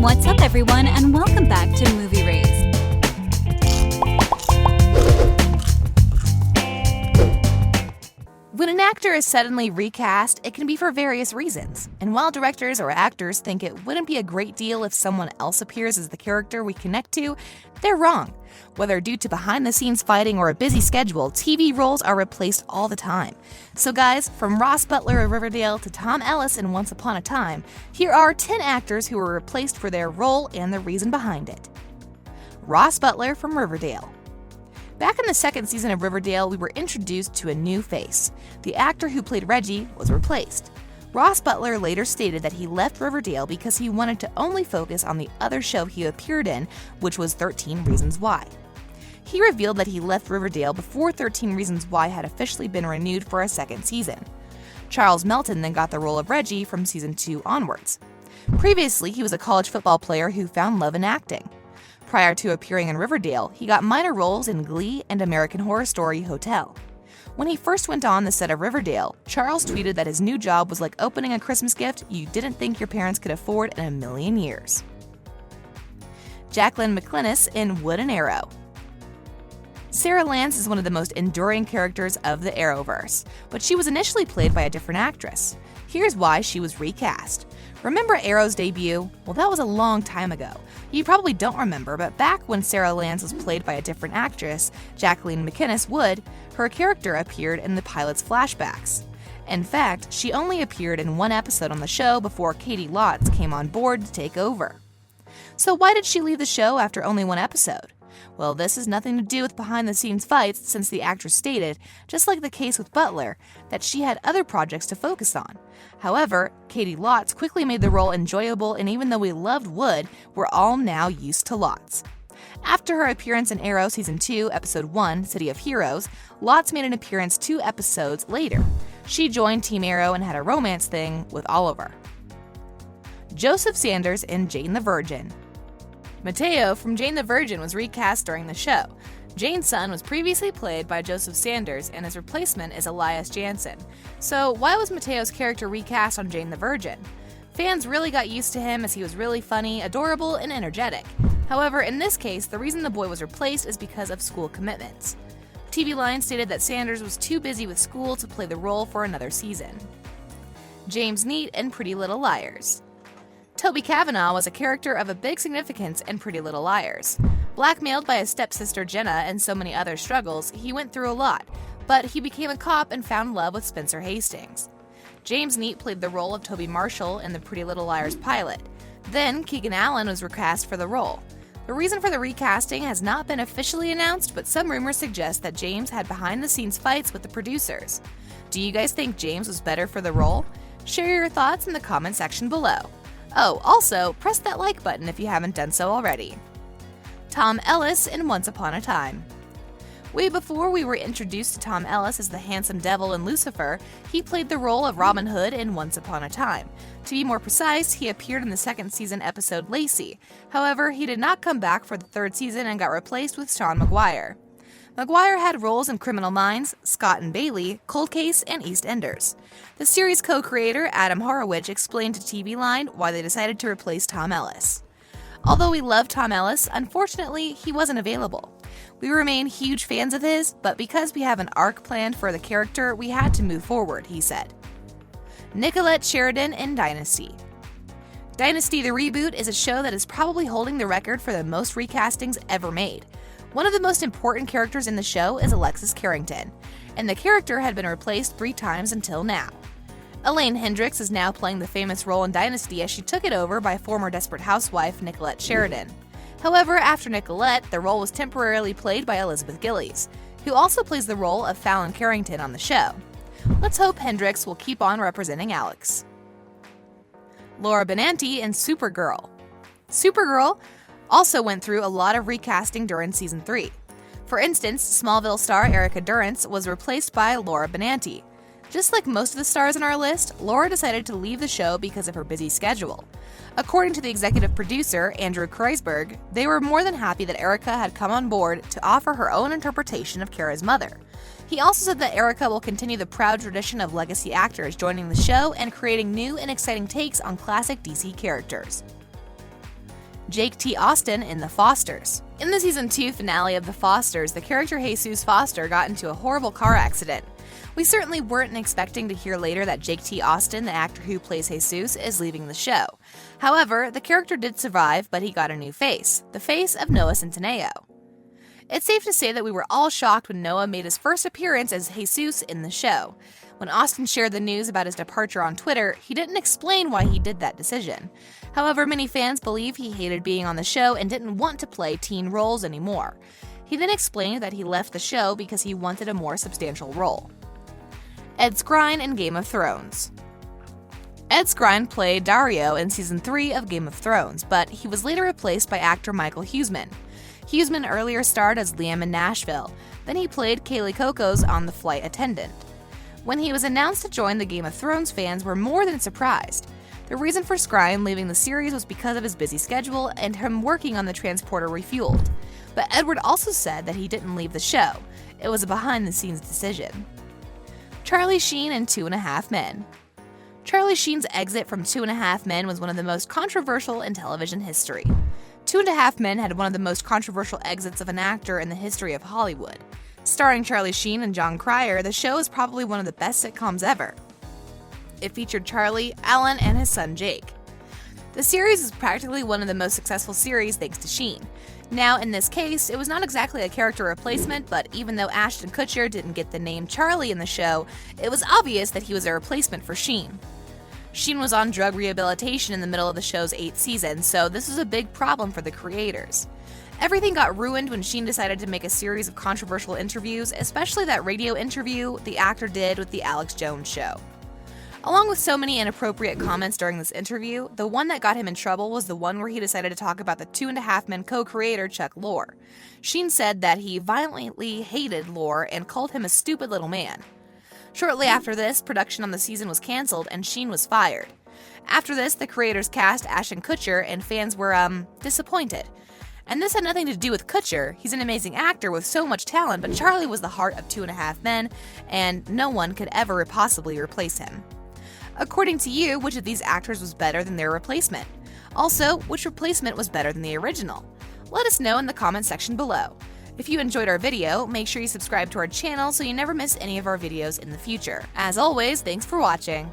What's up, everyone, and welcome back to Movie Raised. When an actor is suddenly recast, it can be for various reasons. And while directors or actors think it wouldn't be a great deal if someone else appears as the character we connect to, they're wrong. Whether due to behind-the-scenes fighting or a busy schedule, TV roles are replaced all the time. So guys, from Ross Butler of Riverdale to Tom Ellis in Once Upon a Time, here are 10 actors who were replaced for their role and the reason behind it. Ross Butler from Riverdale. Back in the second season of Riverdale, we were introduced to a new face. The actor who played Reggie was replaced. Ross Butler later stated that he left Riverdale because he wanted to only focus on the other show he appeared in, which was 13 Reasons Why. He revealed that he left Riverdale before 13 Reasons Why had officially been renewed for a second season. Charles Melton then got the role of Reggie from season 2 onwards. Previously, he was a college football player who found love in acting. Prior to appearing in Riverdale, he got minor roles in Glee and American Horror Story Hotel. When he first went on the set of Riverdale, Charles tweeted that his new job was like opening a Christmas gift you didn't think your parents could afford in a million years. Jacqueline MacInnes in Wood and Arrow. Sarah Lance is one of the most enduring characters of the Arrowverse, but she was initially played by a different actress. Here's why she was recast. Remember Arrow's debut? Well, that was a long time ago. You probably don't remember, but back when Sarah Lance was played by a different actress, Jacqueline MacInnes Wood, her character appeared in the pilot's flashbacks. In fact, she only appeared in one episode on the show before Katie Lotz came on board to take over. So why did she leave the show after only one episode? Well, this has nothing to do with behind-the-scenes fights, since the actress stated, just like the case with Butler, that she had other projects to focus on. However, Katie Lotz quickly made the role enjoyable, and even though we loved Wood, we're all now used to Lotz. After her appearance in Arrow Season 2, Episode 1, City of Heroes, Lotz made an appearance 2 episodes later. She joined Team Arrow and had a romance thing with Oliver. Joseph Sanders in Jane the Virgin. Mateo from Jane the Virgin was recast during the show. Jane's son was previously played by Joseph Sanders, and his replacement is Elias Jansen. So why was Mateo's character recast on Jane the Virgin? Fans really got used to him as he was really funny, adorable, and energetic. However, in this case, the reason the boy was replaced is because of school commitments. TV Line stated that Sanders was too busy with school to play the role for another season. James Neat in Pretty Little Liars. Toby Cavanaugh was a character of a big significance in Pretty Little Liars. Blackmailed by his stepsister Jenna and so many other struggles, he went through a lot, but he became a cop and found love with Spencer Hastings. James Neat played the role of Toby Marshall in the Pretty Little Liars pilot. Then Keegan Allen was recast for the role. The reason for the recasting has not been officially announced, but some rumors suggest that James had behind-the-scenes fights with the producers. Do you guys think James was better for the role? Share your thoughts in the comment section below. Oh, also, press that like button if you haven't done so already. Tom Ellis in Once Upon a Time. Way before we were introduced to Tom Ellis as the handsome devil in Lucifer, he played the role of Robin Hood in Once Upon a Time. To be more precise, he appeared in the second season episode Lacey. However, he did not come back for the third season and got replaced with Sean Maguire. Maguire had roles in Criminal Minds, Scott and Bailey, Cold Case, and EastEnders. The series co-creator Adam Horowitz explained to TV Line why they decided to replace Tom Ellis. Although we love Tom Ellis, unfortunately, he wasn't available. We remain huge fans of his, but because we have an arc planned for the character, we had to move forward, he said. Nicolette Sheridan in Dynasty. Dynasty the Reboot is a show that is probably holding the record for the most recastings ever made. One of the most important characters in the show is Alexis Carrington, and the character had been replaced 3 times until now. Elaine Hendricks is now playing the famous role in Dynasty as she took it over by former Desperate Housewife Nicolette Sheridan. However, after Nicolette, the role was temporarily played by Elizabeth Gillies, who also plays the role of Fallon Carrington on the show. Let's hope Hendricks will keep on representing Alex. Laura Benanti in Supergirl. Supergirl also went through a lot of recasting during Season 3. For instance, Smallville star Erica Durance was replaced by Laura Benanti. Just like most of the stars on our list, Laura decided to leave the show because of her busy schedule. According to the executive producer, Andrew Kreisberg, they were more than happy that Erica had come on board to offer her own interpretation of Kara's mother. He also said that Erica will continue the proud tradition of legacy actors joining the show and creating new and exciting takes on classic DC characters. Jake T. Austin in The Fosters. In the season 2 finale of The Fosters, the character Jesus Foster got into a horrible car accident. We certainly weren't expecting to hear later that Jake T. Austin, the actor who plays Jesus, is leaving the show. However, the character did survive, but he got a new face, the face of Noah Centineo. It's safe to say that we were all shocked when Noah made his first appearance as Jesus in the show. When Austin shared the news about his departure on Twitter, he didn't explain why he did that decision. However, many fans believe he hated being on the show and didn't want to play teen roles anymore. He then explained that he left the show because he wanted a more substantial role. Ed Skrein in Game of Thrones. Ed Skrein played Dario in Season 3 of Game of Thrones, but he was later replaced by actor Michael Huseman. Huseman earlier starred as Liam in Nashville, then he played Kaylee Cuoco's On the Flight Attendant. When he was announced to join the Game of Thrones, fans were more than surprised. The reason for Skrein leaving the series was because of his busy schedule and him working on the transporter Refueled. But Edward also said that he didn't leave the show. It was a behind-the-scenes decision. Charlie Sheen in 2.5 Men. Charlie Sheen's exit from 2.5 Men was one of the most controversial in television history. 2.5 Men had one of the most controversial exits of an actor in the history of Hollywood. Starring Charlie Sheen and John Cryer, the show is probably one of the best sitcoms ever. It featured Charlie, Alan, and his son Jake. The series is practically one of the most successful series thanks to Sheen. Now, in this case, it was not exactly a character replacement, but even though Ashton Kutcher didn't get the name Charlie in the show, it was obvious that he was a replacement for Sheen. Sheen was on drug rehabilitation in the middle of the show's 8th season, so this was a big problem for the creators. Everything got ruined when Sheen decided to make a series of controversial interviews, especially that radio interview the actor did with The Alex Jones Show. Along with so many inappropriate comments during this interview, the one that got him in trouble was the one where he decided to talk about the 2.5 Men co-creator Chuck Lorre. Sheen said that he violently hated Lorre and called him a stupid little man. Shortly after this, production on the season was canceled and Sheen was fired. After this, the creators cast Ashton Kutcher and fans were, disappointed. And this had nothing to do with Kutcher. He's an amazing actor with so much talent, but Charlie was the heart of 2.5 Men, and no one could ever possibly replace him. According to you, which of these actors was better than their replacement? Also, which replacement was better than the original? Let us know in the comments section below. If you enjoyed our video, make sure you subscribe to our channel so you never miss any of our videos in the future. As always, thanks for watching.